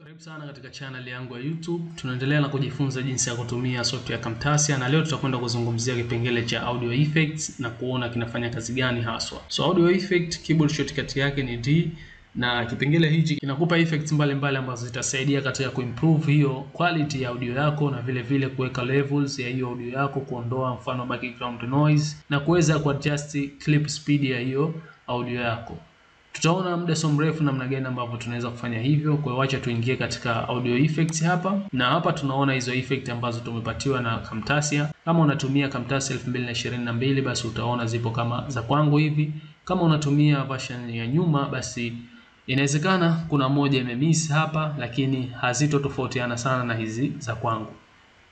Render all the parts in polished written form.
Karibu sana katika channel yangu ya YouTube. Tunaendelea na kujifunza jinsi ya kutumia software ya Camtasia, na leo tutakwenda kuzungumzia kipengele cha audio effects na kuona kinafanya kazi gani haswa. So audio effect, keyboard shortcut yake ni D, na kipengele hichi kinakupa effects mbalimbali ambazo zitasaidia katika kuimprove hiyo quality ya audio yako, na vile vile kuweka levels ya hiyo audio yako, kuondoa mfano background noise na kuweza kuadjust clip speed ya hiyo audio yako. Tutaona muda so mrefu namna gani ambavyo tunaweza kufanya hivyo. Kwa hiyo acha tuingie katika audio effects hapa. Na hapa tunaona hizo effect ambazo tumepatiwa na Camtasia. Kama unatumia Camtasia 2022 basi utaona zipo kama za kwangu hivi. Kama unatumia version ya nyuma basi inawezekana kuna moja imemiss hapa, lakini hazitotofautiana sana na hizi za kwangu.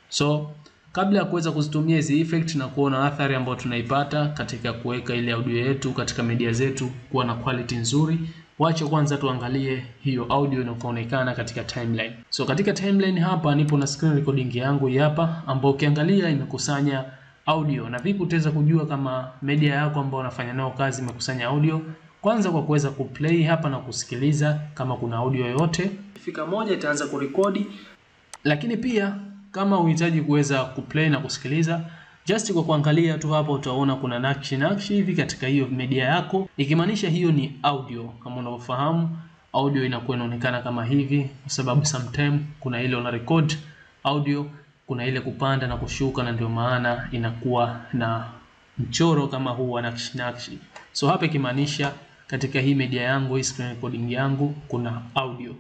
So kabla ya kuweza kuzitumia hizi effect na kuona athari ambayo tunaipata katika kuweka ile audio yetu katika media zetu kuwa na quality nzuri, wacha kwanza tuangalie hiyo audio inayoonekana katika timeline. So katika timeline hapa nipo na screen recording yangu hapa, ambayo ukiangalia imekusanya audio. Na vipi utaweza kujua kama media yako ambayo unafanya nayo kazi imekusanya audio? Kwanza kwa kuweza kuplay hapa na kusikiliza kama kuna audio yoyote. Ifika moja itaanza kurekodi, lakini pia kama unahitaji kuweza kuplay na kusikiliza, just kwa kuangalia tu hapo utaona kuna nakshi hivi katika hiyo media yako, ikimaanisha hiyo ni audio. Kama unavyofahamu audio inakuwa inaonekana kama hivi kwa sababu sometime kuna ile una record audio, kuna ile kupanda na kushuka, na ndio maana inakuwa na mchoro kama huu wa nakshi. So hapa ikimaanisha katika hii media yangu, hii screen recording yangu kuna audio.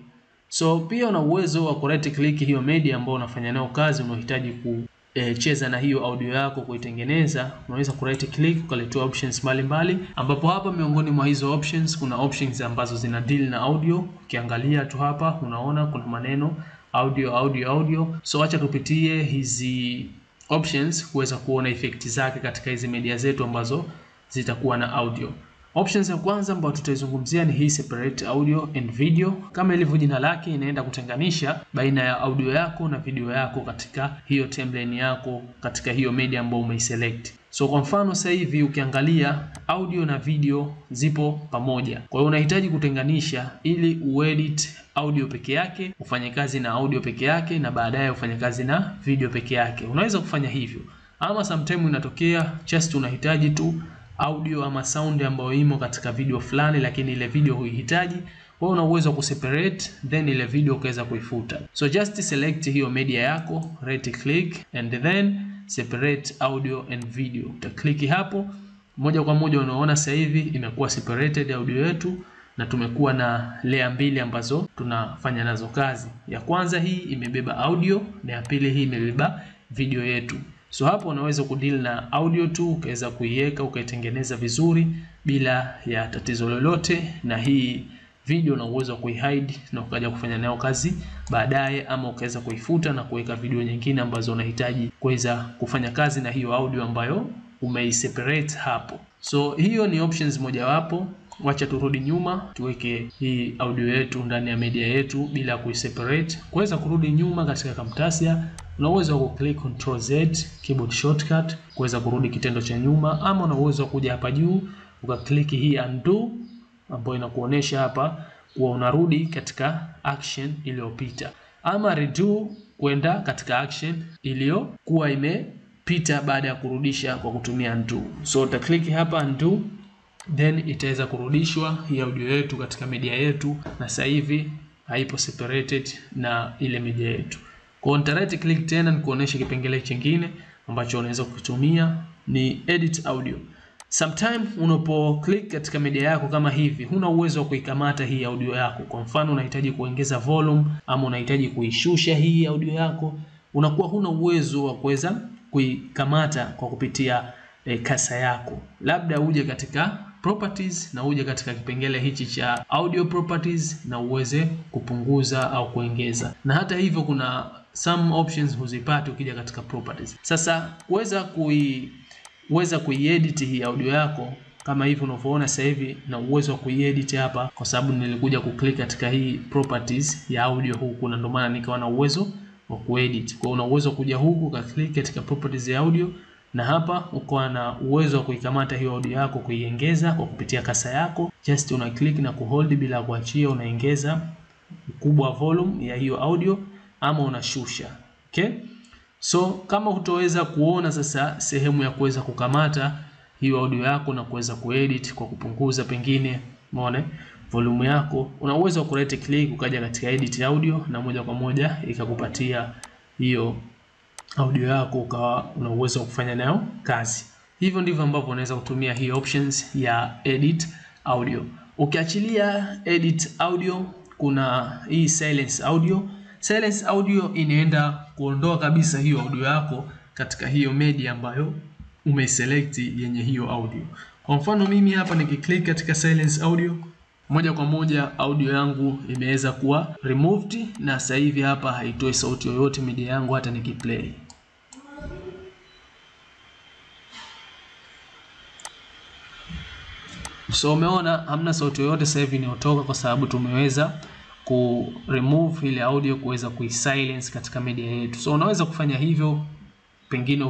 So pia una uwezo wa right click hiyo media ambayo unafanya nayo kazi, unahitaji kucheza na hiyo audio yako, kuitengeneza. Unaweza right click ukaletea options mbalimbali, ambapo hapa miongoni mwa hizo options kuna options ambazo zina deal na audio. Ukiangalia tu hapa unaona kuna maneno audio. So acha tupitie hizi options kuweza kuona effect zake katika hizi media zetu ambazo zitakuwa na audio. Options ya kwanza ambayo tutaizungumzia ni hii separate audio and video. Kama ilivyo jina lake, inaenda kutenganisha baina ya audio yako na video yako katika hiyo timeline yako, katika hiyo media ambayo umeiselect. So kwa mfano sasa hivi ukiangalia audio na video zipo pamoja. Kwa hiyo unahitaji kutenganisha ili uedit audio peke yake, ufanye kazi na audio peke yake, na baadaye ufanye kazi na video peke yake. Unaweza kufanya hivyo. Ama sometime inatokea just unahitaji tu audio ama sound ambayo imo katika video fulani, lakini ile video huihitaji. Wewe una uwezo wa kuseparate then ile video ukaweza kuifuta. So just select hiyo media yako, right click and then separate audio and video. Utaklik hapo moja kwa moja, unaona sasa hivi imekuwa separated audio yetu, na tumekuwa na layer mbili ambazo tunafanya nazo kazi. Ya kwanza hii imebeba audio, na ya pili hii imebeba video yetu. So hapo unaweza kudeal na audio tu, ukaweza kuiweka ukaitengeneza vizuri bila ya tatizo lolote, na hii video na uwezo wa kuihide na ukaja kufanya nayo kazi baadaye, ama ukaweza kuifuta na kuweka video nyingine ambazo unahitaji kuweza kufanya kazi na hiyo audio ambayo umeiseparate hapo. So hiyo ni options mojawapo. Wacha turudi nyuma tuweke hii audio yetu ndani ya media yetu bila kuiseparate. Kuweza kurudi nyuma katika Camtasia, una uwezo wa click Ctrl Z keyboard shortcut kuweza kurudi kitendo cha nyuma, ama una uwezo wa kuja hapa juu ukaklik hii undo ambayo inakuonesha hapa kuwa unarudi katika action iliyopita, ama redo kwenda katika action iliyokuwa imepita baada ya kurudisha kwa kutumia undo. So utaklik hapa undo, then itaweza kurudishwa hii audio yetu katika media yetu, na sasa hivi haipo separated na ile media yetu. Kwa hiyo right click tena nikuonesha kipengele kingine ambacho unaweza kutumia ni edit audio. Sometime unapo click katika media yako kama hivi, huna uwezo wa kuikamata hii audio yako. Kwa mfano unahitaji kuongeza volume ama unahitaji kuishusha hii audio yako, unakuwa huna uwezo wa kuweza kuikamata kwa kupitia kasa yako. Labda uje katika properties na uje katika kipengele hichi cha audio properties na uweze kupunguza au kuongeza. Na hata hivyo kuna some options huzipati ukija katika properties. Sasa kuweza kuiedit hii audio yako kama hivi unavyoona sasa hivi, na uwezo wa kuiedit hapa kwa sababu nilikuja kuklik katika hii properties ya audio huku, na ndio maana nikawa na uwezo wa kuedit. Kwa hiyo una uwezo kuja huku ukaklik katika properties ya audio, na hapa uko na uwezo wa kuikamata hiyo audio yako, kuiongeza kwa kupitia kasa yako. Just una click na kuhold bila kuachia, unaongeza ukubwa volume ya hiyo audio ama unashusha. Okay? So kama hutoweza kuona sasa sehemu ya kuweza kukamata hiyo audio yako na kuweza kuedit kwa kupunguza pengine, umeona, volume yako, una uwezo wa right click ukaja katika edit audio na moja kwa moja ikakupatia hiyo audio yako, ukawa una uwezo wa kufanya nayo kazi. Hivyo ndivyo ambavyo unaweza kutumia hii options ya edit audio. Ukiachilia edit audio, kuna hii silence audio. Silence audio inaenda kuondoa kabisa hiyo audio yako katika hiyo media ambayo umeiselect yenye hiyo audio. Kwa mfano mimi hapa nikiklik katika silence audio, moja kwa moja audio yangu imeweza kuwa removed na sasa hivi hapa haitoi sauti yoyote media yangu hata nikiplay. So umeona hamna sauti yoyote sasa hivi inayotoka kwa sababu tumeweza ku remove ile audio kuweza kuisilence katika media yetu. So unaweza kufanya hivyo, pengine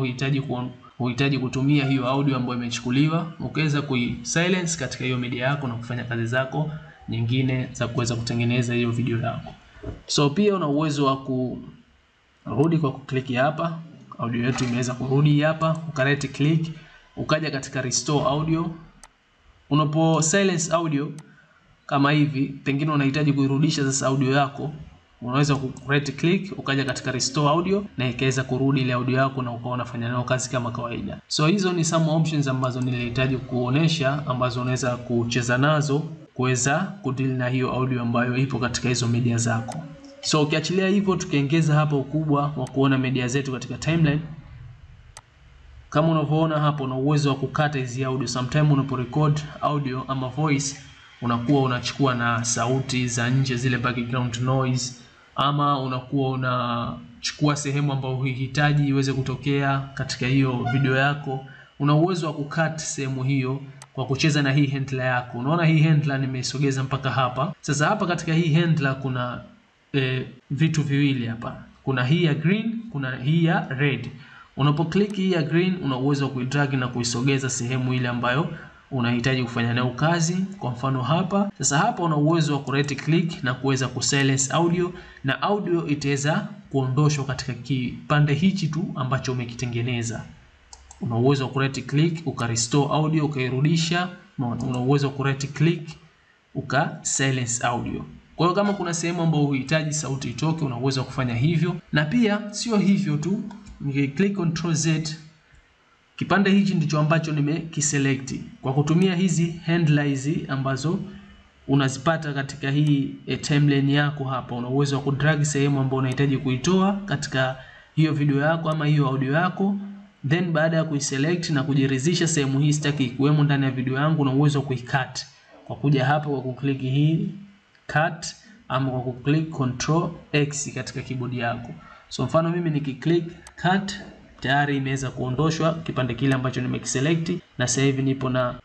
huhitaji kutumia hiyo audio ambayo imechukuliwa, ukaweza kuisilence katika hiyo media yako na kufanya kazi zako nyingine za kuweza kutengeneza hiyo video yako. So pia una uwezo wa kurudi kwa kuklik hapa, audio yetu imeweza kurudi hapa, right click ukaja katika restore audio. Unapo silence audio kama hivi, pengine unahitaji kuirudisha sasa audio yako, unaweza ku right click ukaja katika restore audio na ikaweza kurudi ile audio yako na ukawa unafanya nayo kazi kama kawaida. So hizo ni some options ambazo nilihitaji kuonesha, ambazo unaweza kucheza nazo kuweza kudeal na hiyo audio ambayo ipo katika hizo media zako. So ukiachilia hivyo, tukiongeza hapa ukubwa wa kuona media zetu katika timeline, kama unavyoona hapo, una uwezo wa kukata hizi audio. Sometimes unaporecord audio ama voice, unakuwa unachukua na sauti za nje, zile background noise, ama unakuwa unachukua sehemu ambayo huhitaji iweze kutokea katika hiyo video yako. Una uwezo wa kukata sehemu hiyo kwa kucheza na hii handler yako. Unaona hii handler nimeisogeza mpaka hapa. Sasa hapa katika hii handler kuna vitu viwili hapa. Kuna hii ya green, kuna hii ya red. Unapoclick hii ya green, una uwezo wa kuidrag na kuisogeza sehemu ile ambayo unahitaji kufanya nayo kazi. Kwa mfano hapa. Sasa hapa una uwezo wa right click na kuweza kusilence audio, na audio itaweza kuondoshwa katika kipande hichi tu ambacho umekitengeneza. Una uwezo wa right click uka restore audio ukairudisha. Una uwezo wa right click uka silence audio. Kwa hiyo kama kuna sehemu ambayo unahitaji sauti itoke, una uwezo wa kufanya hivyo. Na pia sio hivyo tu, nikiclick Ctrl Z, kipande hichi ndicho ambacho nimekiselect. Kwa kutumia hizi handler hizi ambazo unazipata katika hii timeline yako hapa, una uwezo wa kudrag sehemu ambayo unahitaji kuitoa katika hiyo video yako ama hiyo audio yako. Then baada ya kuiselect na kujiridhisha sehemu hii sitaki kuwemo ndani ya video yangu, una uwezo wa kuicut kwa kuja hapa kwa kuklik hii cut, ama kwa kuklik Ctrl X katika keyboard yako. So mfano mimi nikiklik cut, tayari imeweza kuondoshwa kipande kile ambacho nimekiselect, na sasa hivi nipo na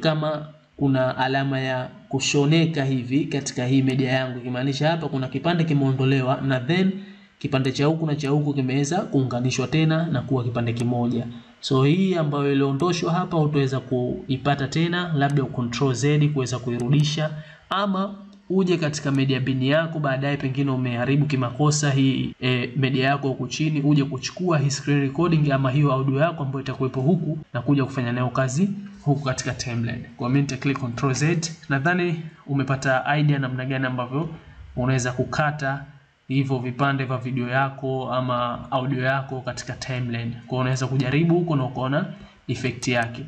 kama kuna alama ya kushoneka hivi katika hii media yangu, kimaanisha hapa kuna kipande kimeondolewa na then kipande cha huku na cha huku kimeweza kuunganishwa tena na kuwa kipande kimoja. So hii ambayo iliondoshwa hapa utaweza kuipata tena, labda Ctrl Z kuweza kuirudisha, ama uje katika media bin yako baadaye, pengine umeharibu kimakosa hii media yako huku chini, uje kuchukua hii screen recording ama hiyo audio yako ambayo itakuwepo huku na kuja kufanya nayo kazi huku katika timeline. Kwa mimi nita click Ctrl Z. Nadhani umepata idea namna gani ambavyo unaweza kukata hivyo vipande vya video yako ama audio yako katika timeline. Kwa unaweza kujaribu huko na ukaona effect yake.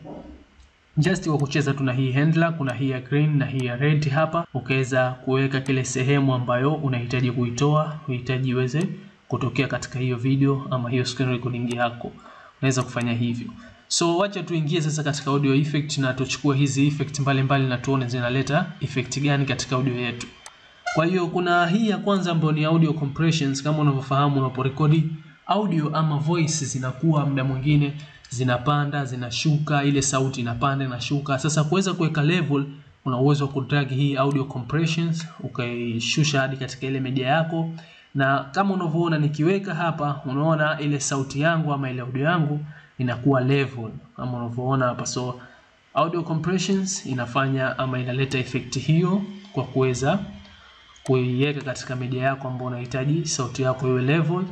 Just kwa kucheza tuna hii handler, kuna hii ya green na hii ya red hapa, ukaweza kuweka kile sehemu ambayo unahitaji kuitoa, unahitaji iweze kutokea katika hiyo video ama hiyo screen recording yako. Unaweza kufanya hivyo. So wacha tuingie sasa katika audio effect na tuchukue hizi effect mbalimbali na tuone zinaleta effect gani katika audio yetu. Kwa hiyo kuna hii ya kwanza ambayo ni audio compressions. Kama unavyofahamu, unaporekodi audio ama voice zinakuwa muda mwingine zinapanda, zinashuka, ile sauti inapanda na shuka. Sasa kuweza kuweka level, una uwezo wa kudrag hii audio compressions ukaishusha hadi katika ile media yako, na kama unavyoona nikiweka hapa, unaona ile sauti yangu ama ile audio yangu inakuwa level kama unavyoona hapa. So audio compressions inafanya ama inaleta effect hiyo kwa kuweza kuiweka katika media yako ambayo unahitaji sauti yako iwe level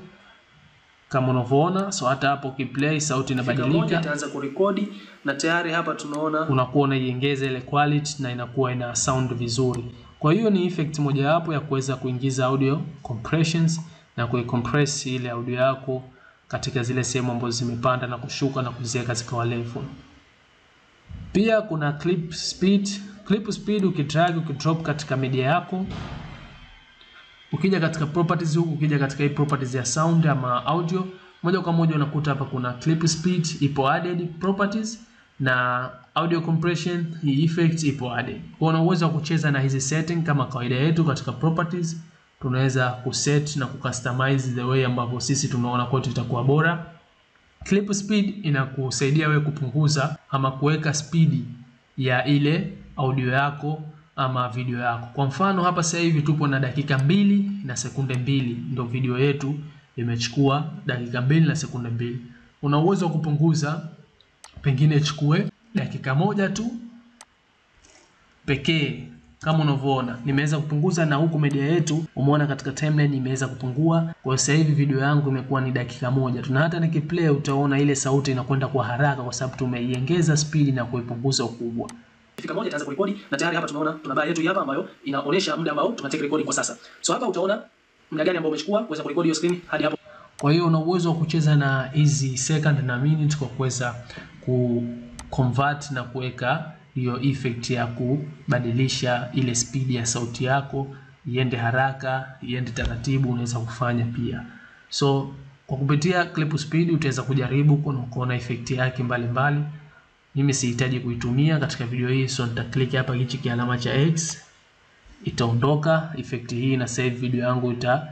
kama unavyoona. So hata hapo ukiplay sauti inabadilika, itaanza kurekodi na tayari hapa tunaona unakuwa unaiongeza ile quality na inakuwa ina sound vizuri. Kwa hiyo ni effect moja hapo ya kuweza kuingiza audio compressions na kuicompress ile audio yako katika zile sehemu ambazo zimepanda na kushuka na kuziweka katika level. Pia kuna clip speed. Clip speed ukidrag ukidrop katika media yako, ukija katika properties huku, ukija katika hii properties ya sound ama audio, moja kwa moja unakuta hapa kuna clip speed ipo added properties na audio compression hii effect ipo added. Kwa una uwezo wa kucheza na hizi setting kama kawaida yetu katika properties. Tunaweza kuset na kucustomize the way ambavyo sisi tunaona kwetu itakuwa bora. Clip speed inakusaidia wewe kupunguza ama kuweka speed ya ile audio yako ama video yako. Kwa mfano hapa sasa hivi tupo na dakika 2 na sekunde 2, ndio video yetu imechukua dakika 2 na sekunde 2. Una uwezo wa kupunguza, pengine ichukue dakika 1 tu pekee. Kama unavyoona nimeweza kupunguza, na huku media yetu umeona katika timeline imeweza kupungua. Kwa sasa hivi video yangu imekuwa ni dakika 1 tu, na hata nikiplay utaona ile sauti inakwenda kwa haraka kwa sababu tumeiongeza speed na kuipunguza ukubwa. Dakika 1 itaanza kurekodi na tayari hapa tunaona tuna mbali yetu hapa ambayo inaonyesha muda ambao tunataka recording kwa sasa. So hapa utaona muda gani ambao umechukua kuweza kurekodi hiyo screen hadi hapo. Kwa hiyo una uwezo wa kucheza na hizi second na minute kwa kuweza convert na kuweka hiyo effect ya kubadilisha ile speed ya sauti yako iende haraka, iende taratibu, unaweza kufanya pia. So kwa kupitia clip speed utaweza kujaribu kuona effect yake mbalimbali. Mimi sihitaji kuitumia katika video hii, so nitaklik hapa hichi kialama cha X, itaondoka effect hii na save video yangu ita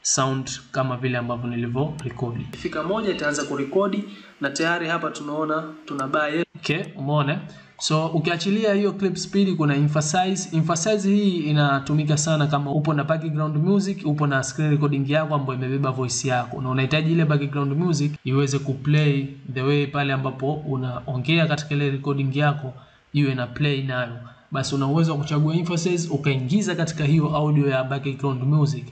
sound kama vile ambavyo nilivyo record. Dakika 1 itaanza kurekodi na tayari hapa tunaona tuna buy. Okay, umeona? So ukiachilia hiyo clip speed kuna emphasize. Emphasize hii inatumika sana kama upo na background music, upo na screen recording yako ambayo imebeba voice yako na unahitaji ile background music iweze kuplay the way pale ambapo unaongea katika ile recording yako iwe na play nayo. Basi una uwezo wa kuchagua emphasize ukaingiza katika hiyo audio ya background music.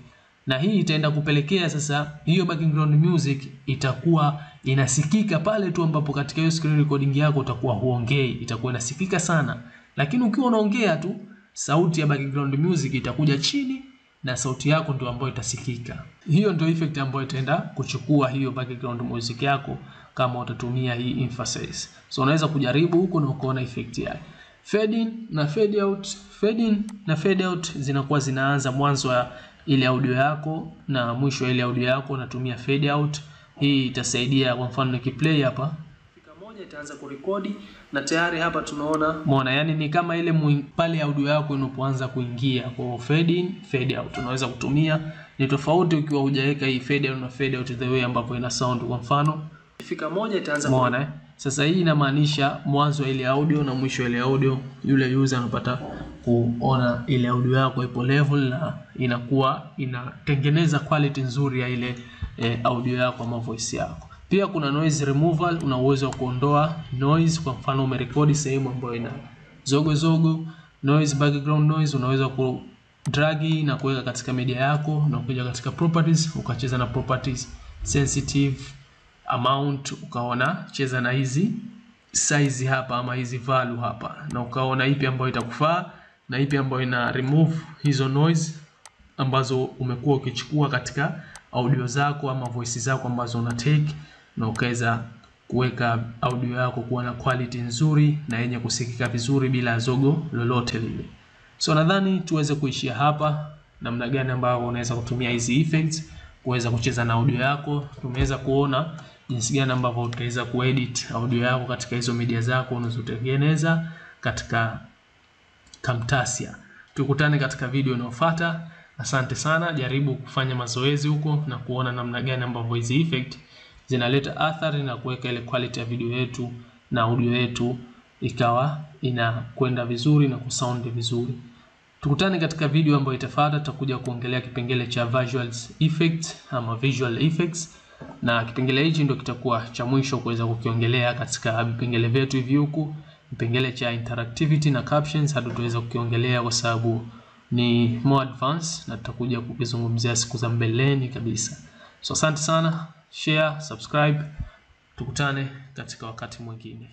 Na hii itaenda kupelekea sasa hiyo background music itakuwa inasikika pale tu ambapo katika hiyo screen recording yako utakuwa huongei, itakuwa inasikika sana. Lakini ukiwa unaongea tu, sauti ya background music itakuja chini na sauti yako ndio ambayo itasikika. Hiyo ndio effect ambayo itaenda kuchukua hiyo background music yako kama utatumia hii emphasize. So unaweza kujaribu huko na ukaona effect yake. Fade in na fade out. Fade in na fade out zinakuwa zinaanza mwanzo wa ile audio yako na mwisho wa ile audio yako unatumia fade out. Hii itasaidia kwa mfano nikiplay hapa, dakika 1 itaanza kurekodi na tayari hapa tunaona umeona, yani ni kama ile pale audio yako inapoanza kuingia. Kwa fade in fade out unaweza kutumia, ni tofauti ukiwa hujaweka hii fade in na fade out the way ambapo ina sound. Kwa mfano dakika 1 itaanza umeona. Sasa hii inamaanisha mwanzo wa ile audio na mwisho wa ile audio, yule user anapata kuona ile audio yako ipo level na inakuwa inatengeneza quality nzuri ya ile audio yako ama voice yako. Pia kuna noise removal, una uwezo wa kuondoa noise. Kwa mfano umerekodi sehemu ambayo ina zogo noise, background noise, unaweza ku drag na kuweka katika media yako na kuja katika properties ukacheza na properties sensitive amount, ukaona cheza na hizi size hapa ama hizi value hapa na ukaona ipi ambayo itakufaa na ipi ambayo ina remove hizo noise ambazo umekuwa ukichukua katika audio zako ama voice zako ambazo una take, na ukaweza kuweka audio yako kuwa na quality nzuri na yenye kusikika vizuri bila zogo lolote lile. So nadhani tuweze kuishia hapa, namna gani ambayo unaweza kutumia hizi effects kuweza kucheza na audio yako. Tumeweza kuona jinsi gani ambavyo utaweza kuedit audio yako katika hizo media zako unazotengeneza katika Camtasia. Tukutane katika video inayofuata. Asante sana, jaribu kufanya mazoezi huko na kuona namna gani ambavyo hizi effect zinaleta athari na kuweka ile quality ya video yetu na audio yetu ikawa inakwenda vizuri na kusound vizuri. Tukutane katika video ambayo itafuata, tutakuja kuongelea kipengele cha visual effects ama visual effects, na kipengele hichi ndio kitakuwa cha mwisho kuweza kukiongelea katika vipengele vyetu hivi huku. Kipengele cha interactivity na captions hadi tuweza kukiongelea kwa sababu ni more advanced na tutakuja kukizungumzia siku za mbeleni kabisa. So asante sana, share, subscribe. Tukutane katika wakati mwingine.